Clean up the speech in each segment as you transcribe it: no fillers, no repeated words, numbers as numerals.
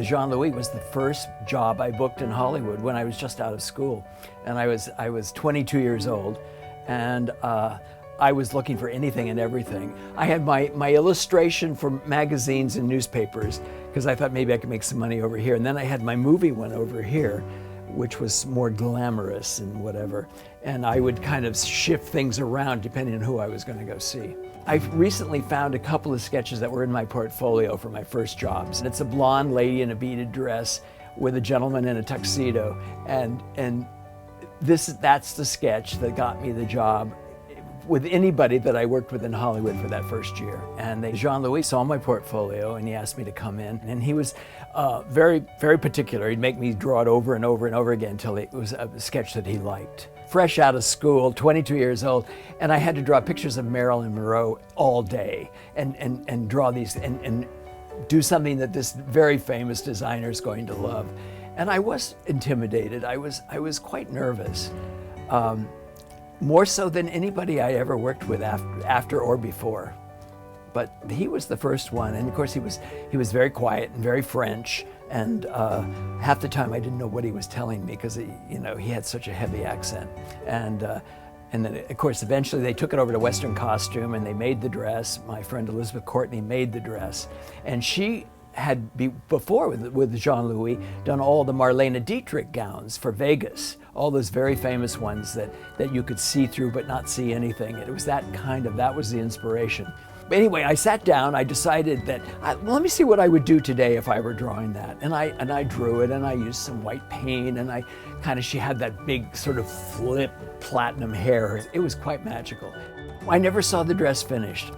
Jean-Louis was the first job I booked in Hollywood when I was just out of school. And I was 22 years old, and I was looking for anything and everything. I had my illustration for magazines and newspapers, because I thought maybe I could make some money over here. And then I had my movie one over here, which was more glamorous and whatever. And I would kind of shift things around depending on who I was going to go see. I've recently found a couple of sketches that were in my portfolio for my first jobs. And it's a blonde lady in a beaded dress with a gentleman in a tuxedo. And that's the sketch that got me the job with anybody that I worked with in Hollywood for that first year. And Jean-Louis saw my portfolio and he asked me to come in. And he was very, very particular. He'd make me draw it over and over and over again until it was a sketch that he liked. Fresh out of school, 22 years old, and I had to draw pictures of Marilyn and Monroe all day and draw these and do something that this very famous designer is going to love. And I was intimidated. I was quite nervous. More so than anybody I ever worked with after or before. But he was the first one, and of course he was very quiet and very French, and half the time I didn't know what he was telling me because he had such a heavy accent. And then of course eventually they took it over to Western costume and they made the dress. My friend Elizabeth Courtney made the dress, and she had before with Jean-Louis done all the Marlene Dietrich gowns for Vegas, all those very famous ones that you could see through but not see anything. It was that was the inspiration. But anyway, I sat down, I decided that, let me see what I would do today if I were drawing that. And I drew it, and I used some white paint, and she had that big sort of flip platinum hair. It was quite magical. I never saw the dress finished.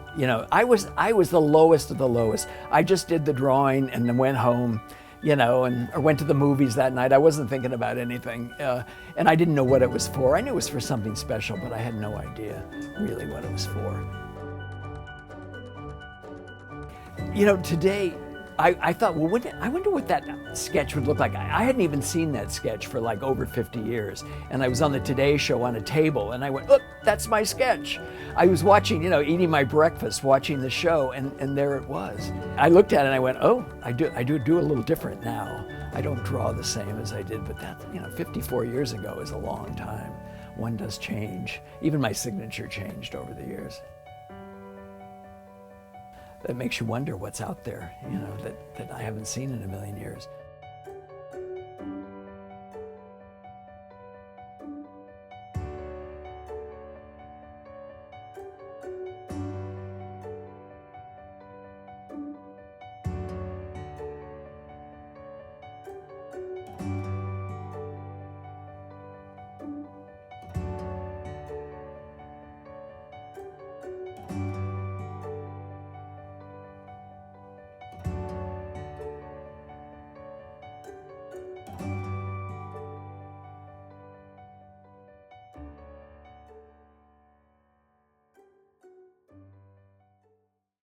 I was the lowest of the lowest. I just did the drawing and then went home, or went to the movies that night. I wasn't thinking about anything. And I didn't know what it was for. I knew it was for something special, but I had no idea really what it was for. Today, I thought, well, I wonder what that sketch would look like. I hadn't even seen that sketch for like over 50 years. And I was on the Today Show on a table, and I went, look, that's my sketch. I was watching, eating my breakfast, watching the show, and there it was. I looked at it and I went, oh, I do a little different now. I don't draw the same as I did, but that, 54 years ago is a long time. One does change. Even my signature changed over the years. That makes you wonder what's out there, that I haven't seen in a million years.